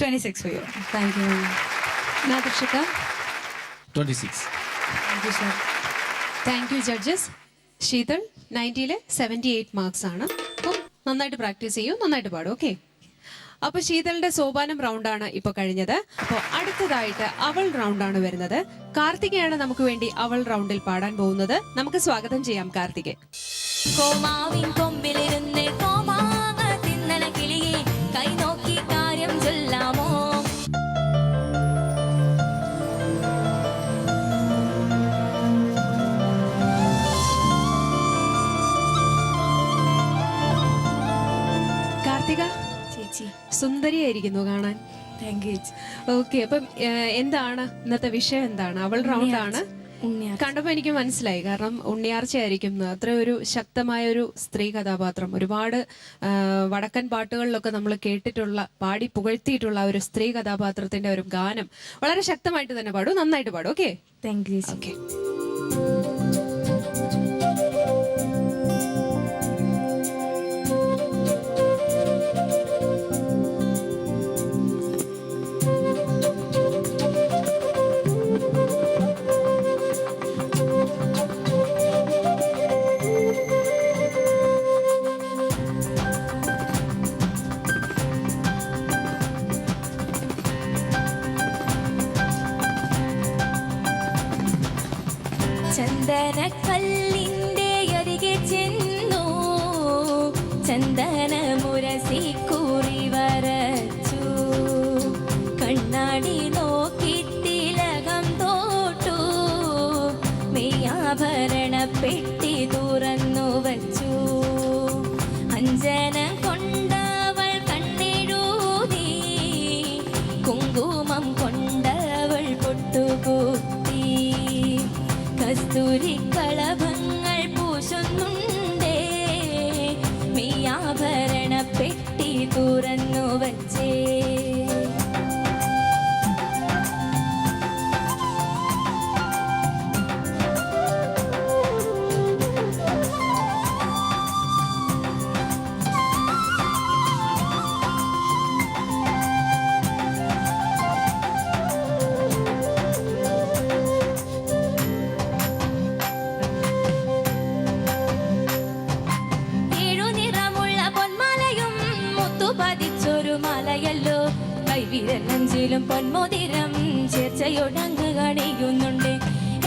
26 for you. Thank you. Nadharshika 26. Thank you judges. Sheethal 90-ൽ 78 മാർക്സ് ആണ്. അപ്പം നന്നായിട്ട് പ്രാക്ടീസ് ചെയ്യൂ, നന്നായിട്ട് പാടും. ഓക്കെ, അപ്പൊ ശീതളിന്റെ സോപാനം റൗണ്ടാണ് ഇപ്പൊ കഴിഞ്ഞത്. അപ്പോൾ അടുത്തതായിട്ട് അവൾ റൗണ്ടാണ് വരുന്നത്. കാർത്തികയാണ് നമുക്ക് വേണ്ടി അവൾ റൗണ്ടിൽ പാടാൻ പോകുന്നത്. നമുക്ക് സ്വാഗതം ചെയ്യാം കാർത്തികെ. കോമാവിൻ കൊമ്പിലിരുന്ന് കോമാങ്ങ തിന്നണ കിളിയെ കൈ നോക്കി കാര്യം ചൊല്ലാമോ? കാർത്തിക ചേച്ചി സുന്ദരിയായിരിക്കുന്നു കാണാൻ. Thank U. ഓക്കെ, അപ്പം എന്താണ് ഇന്നത്തെ വിഷയം? എന്താണ്? അവൾ റൗണ്ടാണ്. കണ്ടപ്പോൾ എനിക്ക് മനസ്സിലായി, കാരണം ഉണ്ണിയാർച്ചയായിരിക്കും. അത്ര ഒരു ശക്തമായ ഒരു സ്ത്രീ കഥാപാത്രം. ഒരുപാട് വടക്കൻ പാട്ടുകളിലൊക്കെ നമ്മൾ കേട്ടിട്ടുള്ള, പാടി പുകഴ്ത്തിയിട്ടുള്ള ഒരു സ്ത്രീ കഥാപാത്രത്തിന്റെ ഒരു ഗാനം വളരെ ശക്തമായിട്ട് തന്നെ പാടും, നന്നായിട്ട് പാടും. Okay, thank you. ഓക്കെ. ചന്ദനക്കല്ലിന്റെ അരികെ ചെന്നു ചന്ദന മുരസി കുറി വരച്ചു കണ്ണാടി നോക്കി തിലകം തോട്ടു മെയ്യാഭരണ പെട്ടി തുറന്നു വച്ചു അഞ്ജന കൊണ്ടവൾ കണ്ണെഴുതി കുങ്കുമം കൊണ്ടവൾ പൊട്ടുകൂത്തി കസ്തൂരി കളഭങ്ങൾ പൂശുന്നുണ്ടേ മെയ്യാഭരണ പെട്ടി തുറന്നു വച്ചേ മാലയല്ലോ കൈവിരലഞ്ചിലും പൊന്മോതിരം ചേർച്ചയൊടങ്ങ് കണിയുന്നുണ്ട്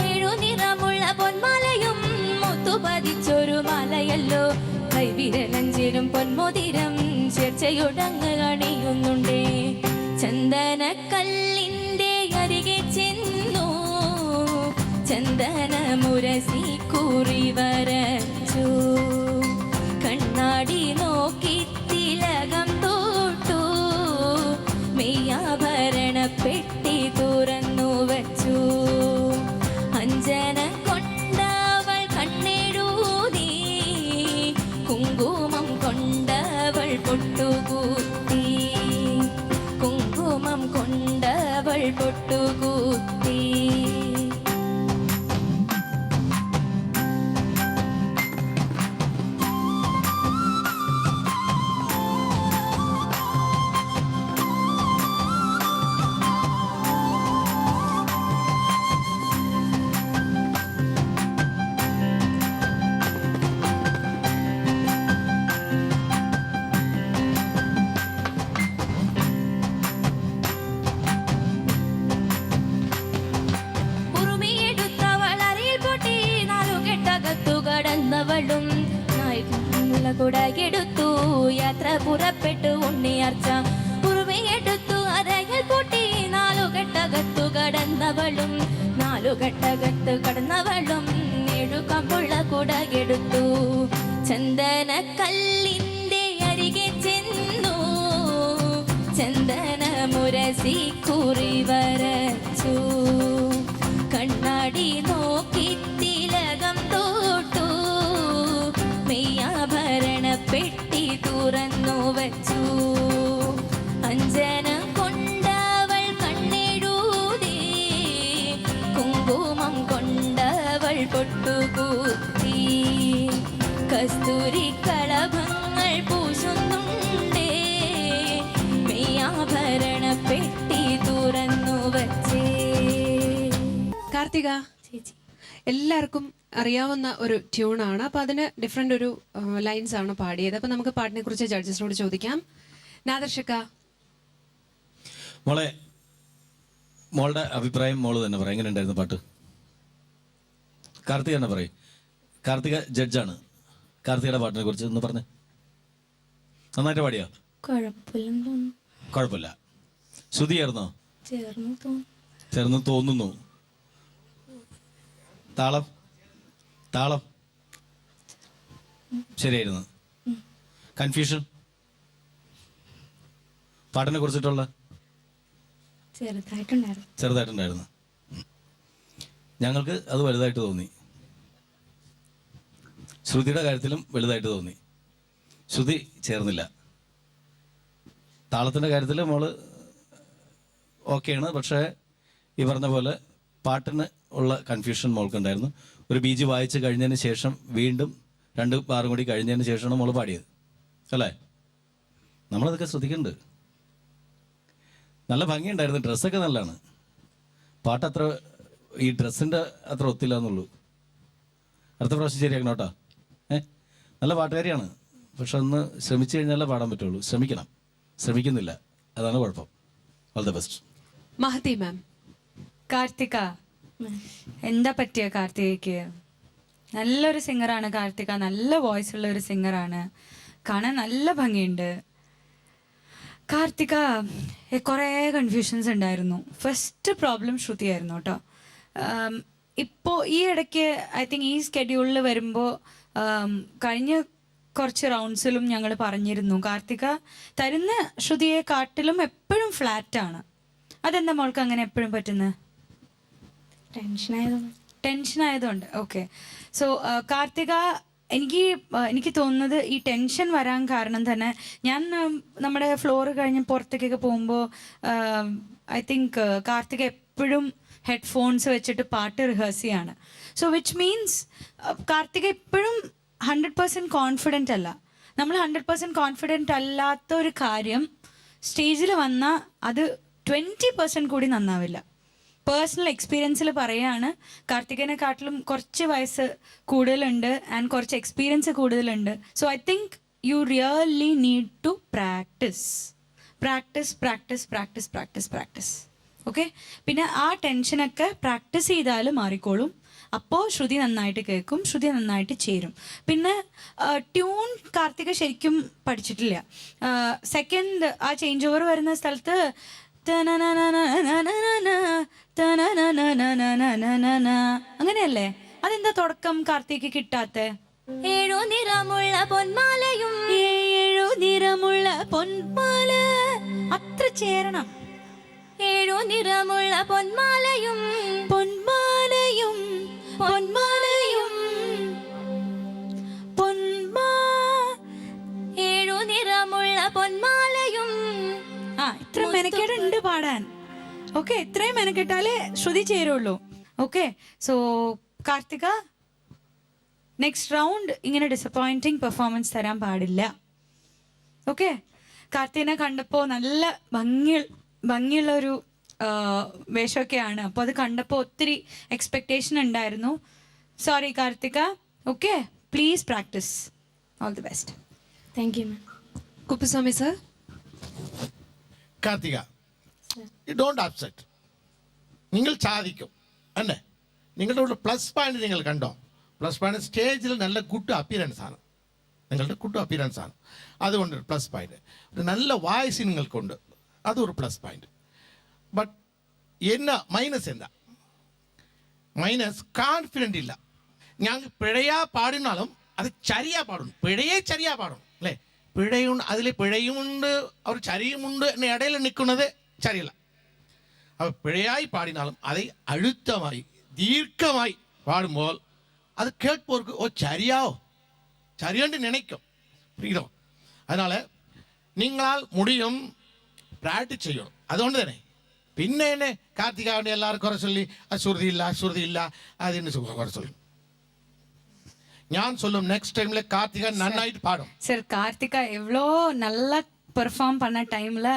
7 നിറമുള്ള പൊന്മാലയും മുത്തുപതിച്ചൊരു മാലയല്ലോ കൈവിരലഞ്ചിലും പൊന്മോതിരം ചേർച്ചയൊടങ്ങ് കണിയുന്നുണ്ട് ചന്ദനക്കല്ലിന്റെ അരികെ ചെന്നു ചന്ദന മുരസി കുറി വരച്ചു കണ്ണാടി നോക്കി തിലകം തോട്ടു മെയ്യാഭരണ പെട്ടി തുറന്നു വച്ചു അഞ്ജനം കൊണ്ടവൾ കണ്ണെഴുതി കുങ്കുമം കൊണ്ടവൾ പൊട്ടുകൂത്തി കുങ്കുമം കൊണ്ടവൾ പൊട്ടുകൂത്തി കടന്നവളും കുടയെടുത്തു യാത്ര പുറപ്പെട്ടു ഉണ്ണിയാർച്ച ഉറുമയെടുത്തു അരയിൽ പൂട്ടി 4 കെട്ടകത്തു കടന്നവളും 4 കെട്ടകത്ത് കടന്നവളും 7 കമ്പുള്ള കുടയെടുത്തു ചന്ദന കല്ലിന്റെ അരികെ ചെന്നു ചന്ദന മുരസി കുറി വരച്ചു കണ്ണാടി നോക്കി തിലകം തോട്ടു മെയ്യാഭരണ പെട്ടി തുറന്നു വച്ചു അഞ്ജനം കൊണ്ടവൾ കണ്ണെഴുതി കുങ്കുമം കൊണ്ടവൾ പൊട്ടുകൂത്തി കസ്തൂരി കളഭങ്ങൾ പൂശുന്നുണ്ടേ മെയ്യാഭരണ പെട്ടി തുറന്നു വച്ചേ കാർത്തിക, ചേച്ചി എല്ലാവർക്കും അറിയാവുന്ന ഒരു ട്യൂണാണ്. അപ്പൊ അതിന് ഡിഫറെന്റ് ഒരു ലൈൻസ് ആണ് പാടിയത്. അപ്പൊ നമുക്ക് പാട്ടിനെ കുറിച്ച് ജഡ്ജസിനോട് ചോദിക്കാം. നാദർഷക്ക, മോളുടെ അഭിപ്രായം മോള് തന്നെ പറയാം. എങ്ങനെ ഉണ്ടായിരുന്നു പാട്ട്? കാർത്തിക തന്നെ പറയും. കാർത്തിക ജഡ്ജാണ്. കാർത്തികയുടെ പാട്ടിനെ കുറിച്ച് ഒന്ന് പറഞ്ഞേ. നന്നായിട്ട് പാടിയോ? കുഴപ്പമില്ല. ശ്രുതിയായിരുന്നോ? ചേർന്ന് തോന്നുന്നു. താളം ശരിയായിരുന്നു. കൺഫ്യൂഷൻ പാട്ടിനെ കുറിച്ചിട്ടുള്ള ചെറുതായിട്ടുണ്ടായിരുന്നു. ഞങ്ങൾക്ക് അത് വലുതായിട്ട് തോന്നി. ശ്രുതിയുടെ കാര്യത്തിലും വലുതായിട്ട് തോന്നി. ശ്രുതി ചേർന്നില്ല. താളത്തിൻ്റെ കാര്യത്തിൽ മോള് ഓക്കെയാണ്. പക്ഷേ ഈ പറഞ്ഞ പോലെ പാട്ടിന് ഉള്ള കൺഫ്യൂഷൻ മോൾക്കുണ്ടായിരുന്നു. ഒരു ബീജ് വായിച്ച് കഴിഞ്ഞതിന് ശേഷം വീണ്ടും 2 ബാറും കൂടി കഴിഞ്ഞതിന് ശേഷമാണ് മോള് പാടിയത്, അല്ലേ? നമ്മളതൊക്കെ ശ്രദ്ധിക്കുന്നുണ്ട്. നല്ല ഭംഗിയുണ്ടായിരുന്നു. ഡ്രസ്സൊക്കെ നല്ലതാണ്. പാട്ട് അത്ര ഈ ഡ്രസ്സിൻ്റെ അത്ര ഒത്തില്ല എന്നുള്ളൂ. അടുത്ത പ്രാവശ്യം ശരിയാക്കണം കേട്ടോ. നല്ല പാട്ടുകാരിയാണ്. പക്ഷെ ഒന്ന് ശ്രമിച്ചു കഴിഞ്ഞാലേ പാടാൻ പറ്റുള്ളൂ. ശ്രമിക്കുന്നില്ല, അതാണ് കുഴപ്പം. All the best. Mahathi ma'am. Karthika, എന്താ പറ്റിയ കാർത്തികയ്ക്ക്? നല്ലൊരു സിംഗറാണ് കാർത്തിക. നല്ല വോയിസ് ഉള്ള ഒരു സിംഗറാണ്. കാണാൻ നല്ല ഭംഗിയുണ്ട്. കാർത്തിക, കുറേ കൺഫ്യൂഷൻസ് ഉണ്ടായിരുന്നു. ഫസ്റ്റ് പ്രോബ്ലം ശ്രുതിയായിരുന്നു കേട്ടോ. ഇപ്പോൾ ഈ ഇടയ്ക്ക് ഐ തിങ്ക് ഈ സ്കെഡ്യൂളിൽ വരുമ്പോൾ കഴിഞ്ഞ കുറച്ച് റൗണ്ട്സിലും ഞങ്ങൾ പറഞ്ഞിരുന്നു കാർത്തിക തരുന്ന ശ്രുതിയെ കാട്ടിലും എപ്പോഴും ഫ്ലാറ്റാണ്. അതെന്താ മോൾക്ക് അങ്ങനെ എപ്പോഴും പറ്റുന്നത്? ടെൻഷൻ ആയതുകൊണ്ട്. ഓക്കെ. സോ കാർത്തിക, എനിക്ക് തോന്നുന്നത് ഈ ടെൻഷൻ വരാൻ കാരണം തന്നെ ഞാൻ നമ്മുടെ ഫ്ലോർ കഴിഞ്ഞ് പുറത്തേക്കൊക്കെ പോകുമ്പോൾ ഐ തിങ്ക് കാർത്തിക എപ്പോഴും ഹെഡ്ഫോൺസ് വെച്ചിട്ട് പാട്ട് റിഹേഴ്സ് ചെയ്യാണ്. സോ വിച്ച് മീൻസ് കാർത്തിക എപ്പോഴും 100% കോൺഫിഡൻ്റ് അല്ല. നമ്മൾ 100% കോൺഫിഡൻ്റ് അല്ലാത്ത ഒരു കാര്യം സ്റ്റേജിൽ വന്നാൽ അത് 20% കൂടി നന്നാവില്ല. പേഴ്സണൽ എക്സ്പീരിയൻസിൽ പറയുകയാണ്, കാർത്തികനെക്കാട്ടിലും കുറച്ച് വയസ്സ് കൂടുതലുണ്ട് ആൻഡ് കുറച്ച് എക്സ്പീരിയൻസ് കൂടുതലുണ്ട്. So I think you really need to practise. Practise. Okay, പിന്നെ ആ ടെൻഷനൊക്കെ പ്രാക്ടീസ് ചെയ്താൽ മാറിക്കോളും. അപ്പോൾ ശ്രുതി നന്നായിട്ട് കേൾക്കും, ശ്രുതി നന്നായിട്ട് ചേരും. പിന്നെ ട്യൂൺ കാർത്തിക ശരിക്കും പഠിച്ചിട്ടില്ല. സെക്കൻഡ് ആ ചേഞ്ച് ഓവർ വരുന്ന സ്ഥലത്ത് അങ്ങനെയല്ലേ, അതെന്താ തുടക്കം കാർത്തിക് കിട്ടാത്ത? 7 നിറമുള്ള പൊന്മാലയും 7 നിറമുള്ള പൊന്മാല അത്ര ചേരണം. 7 നിറമുള്ള പൊന്മാലയും പൊന്മാലയും പൊന്മാലയും പൊന്മാ 7 നിറമുള്ള പൊന്മാലയും. ആ ഇത്ര മെനക്കെടുണ്ട് പാടാൻ. ഓക്കെ, ഇത്രയും മെനക്കെട്ടാലേ ശ്രുതി ചേരുള്ളൂ. Okay, so Karthika next round ഇങ്ങനെ ഡിസപ്പോയിന്റിങ് പെർഫോമൻസ് തരാൻ പാടില്ല. ഓക്കെ, കാർത്തികനെ കണ്ടപ്പോൾ നല്ല ഭംഗിയുള്ള ഒരു വേഷമൊക്കെയാണ്. അപ്പോൾ അത് കണ്ടപ്പോൾ ഒത്തിരി എക്സ്പെക്ടേഷൻ ഉണ്ടായിരുന്നു. Sorry Karthika. Okay, please practice. All the best. Thank you ma'am. Kuppuswamy sir. Karthika, you don't upset. നിങ്ങൾ സാധിക്കും അല്ലേ? നിങ്ങളുടെ ഒരു പ്ലസ് പോയിന്റ് നിങ്ങൾ കണ്ടോ? പ്ലസ് പോയിന്റ് സ്റ്റേജിൽ നല്ല ഗുഡ് അപ്പിയറൻസ് ആണ്, നിങ്ങളുടെ ഗുഡ് അപ്പിയറൻസ് ആണ്. അതുകൊണ്ട് പ്ലസ് പോയിന്റ്. ഒരു നല്ല വായ്സ് നിങ്ങൾക്കുണ്ട്, അതൊരു പ്ലസ് പോയിന്റ്. ബട്ട് എന്നാ മൈനസ് എന്താ? മൈനസ് കോൺഫിഡൻ്റ് ഇല്ല. ഞാൻ പിഴയാ പാടിനാലും അത് ചരിയാ പാടും, പിഴയെ ചരിയാ പാടും അല്ലേ? പിഴയുണ്ട്, അതിൽ പിഴയുമുണ്ട്, അവർ ചരിയുമുണ്ട്, എന്നെ ഇടയിൽ നിൽക്കുന്നത് ചരിയില്ല. അപ്പോൾ പിഴയായി പാടിനാലും അത് അഴുത്തമായി ദീർഘമായി പാടുമ്പോൾ അത് കേൾപ്പോർക്ക് ഓ ചരിയാണ്ട് നിனைக்கும் புரியுதோ? அதனால் നിങ്ങളാൽ മുടിയും പ്രാക്ടീസ് ചെയ്യണം. അതുകൊണ്ട് തന്നെ പിന്നെ എന്നെ കാർത്തികാവിനെ എല്ലാവരും കുറെ ചൊല്ലി അശ്രുതി ഇല്ല അതിന് കുറെ ചൊല്ലും. ഞാൻ சொல்லும் நெக்ஸ்ட் டைம்ல கார்த்திகா நன்னாയിട്ട് பாடும். சார் கார்த்திகா எவ்வளோ நல்லா பெர்ஃபார்ம் பண்ண டைம்ல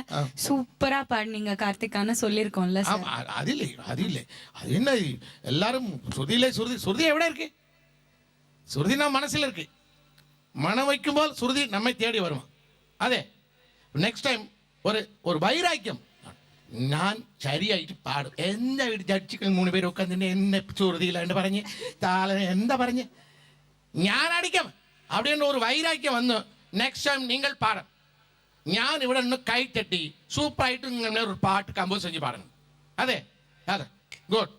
சூப்பரா பாடினீங்க கார்த்திகான்னு சொல்லியிருக்கோம்ல சார். அது இல்லை அது என்ன எல்லாரும் சுருதி எവിടെ இருக்கு? சுருதி நம்ம மனசில் இருக்கு. மனம் வைக்கும்போது சுருதி நம்மை தேடி வருமா? அதே നെക്സ്റ്റ് ടൈം ഒരു വൈരാഗ്യം ഞാൻ ശരിയായിട്ട് പാടും. എന്താ വീട് ജഡ്ജികൾ 3 പേര് ഉட்காந்து എന്നെ സുരുതിയില്ലാണ്ട് പറഞ്ഞ് താള എന്താ പറഞ്ഞ് ഞാൻ അടിക്കാം അവിടെ ഒരു വൈരാഗ്യം വന്ന് നെക്സ്റ്റ് ടൈം നിങ്ങൾ പാടും. ഞാൻ ഇവിടെ നിന്ന് കൈത്തട്ടി സൂപ്പറായിട്ട് നിങ്ങൾ ഒരു പാട്ട് കമ്പോസ് ചെയ്ത് പാടണം. അതെ good.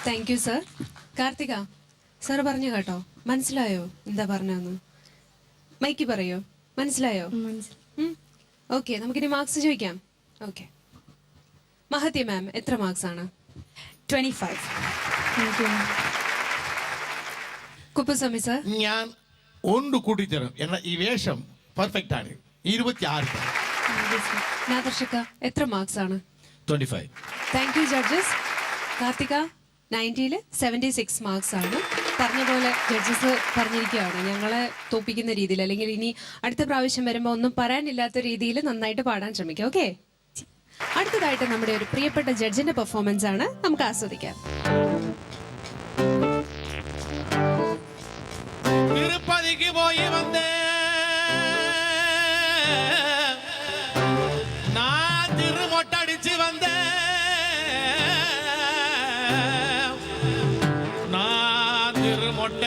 Thank you sir. Karthika sir പറഞ്ഞു കേട്ടോ, മനസ്സിലായോ എന്താ പറഞ്ഞതെന്ന്? മൈക്ക് പറയോ, മനസ്സിലായോ? ഓക്കെ, നമുക്കിനി മാർക്സ് ചോദിക്കാം. ഓക്കെ, മഹത്യ മാം എത്ര മാർക്സ് ആണ്? 25. കുപ്പുസ്വാമി സർ. ഞാൻ ഒന്ന് കൂട്ടിത്തരും. എന്നാൽ ഈ വേഷം പെർഫെക്റ്റ് ആണ്. 26. നാദർശക എത്ര മാർക്സ് ആണ്? 25. Thank you judges. കാർത്തിക 90-ൽ 76 മാർക്സ് ആണ്. പറഞ്ഞ പോലെ ജഡ്ജസ് പറഞ്ഞിരിക്കുകയാണ്, ഞങ്ങളെ തോപ്പിക്കുന്ന രീതിയിൽ അല്ലെങ്കിൽ ഇനി അടുത്ത പ്രാവശ്യം വരുമ്പോൾ ഒന്നും പറയാനില്ലാത്ത രീതിയിൽ നന്നായിട്ട് പാടാൻ ശ്രമിക്കാം. ഓക്കെ, അടുത്തതായിട്ട് നമ്മുടെ ഒരു പ്രിയപ്പെട്ട ജഡ്ജിന്റെ പെർഫോമൻസ് ആണ്, നമുക്ക് ആസ്വദിക്കാം. തിരുപ്പതിക്ക് പോയി വന്നേ ഞാൻ തിരുമൊട്ടടിച്ച് വന്നേ ഞാൻ തിരുമൊട്ട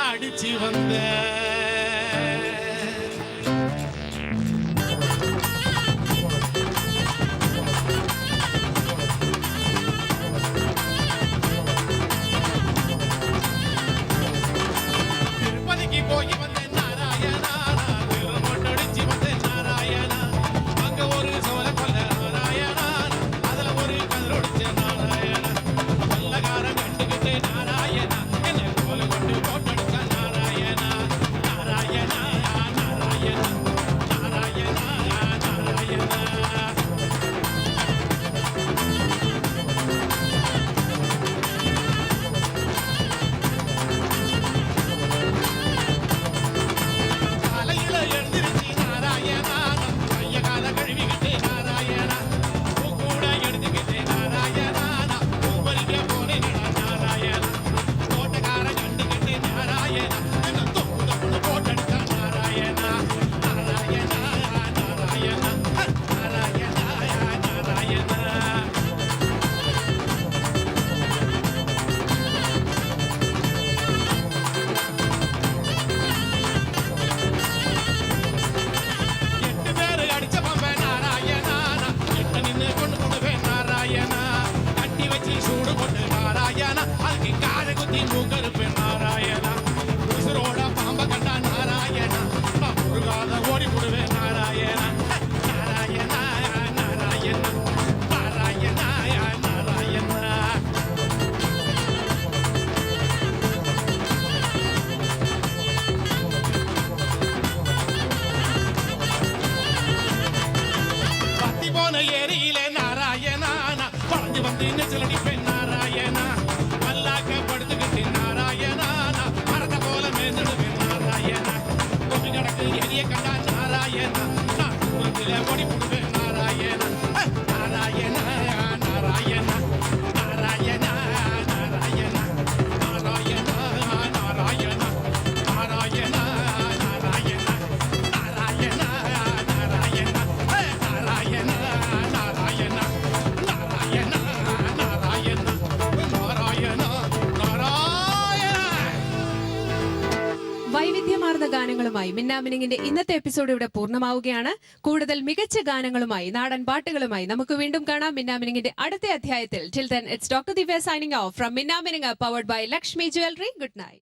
അടിച്ച് വന്നേ തിരുപ്പതിക്ക് പോയി വന്നേ ஏரியிலே நாராயணா குழந்தை வந்து நெச்சலடிப்பேன் நாராயணா மல்லாக்க படுத்துக்கிட்டு நாராயணா மரத்தை போல மேந்துடுவேன் நாராயணா கொஞ்சம் கிடக்கு எரிய கண்டா நாராயணா நான் தூரத்தில் ஓடி போடுவேன் நாராயணா நாராயணா நாராயணா நாராயணா நாராயணா நாராயணா நாராயணா நாராயணா நாராயணா நாராயணா நாராயணா நாராயணா நாராயணா நாராயணா நாராயணா நாராயணா நாராயண വൈവിധ്യമാർന്ന ഗാനങ്ങളുമായി മിന്നാമിനിങ്ങിന്റെ ഇന്നത്തെ എപ്പിസോഡ് ഇവിടെ പൂർണ്ണമാവുകയാണ്. കൂടുതൽ മികച്ച ഗാനങ്ങളുമായി നാടൻ പാട്ടുകളുമായി നമുക്ക് വീണ്ടും കാണാം മിന്നാമിനിങ്ങിന്റെ അടുത്ത അധ്യായത്തിൽ. Till then it's doctor Divya signing off from Minnaminung powered by Lakshmi jewellery. Good night.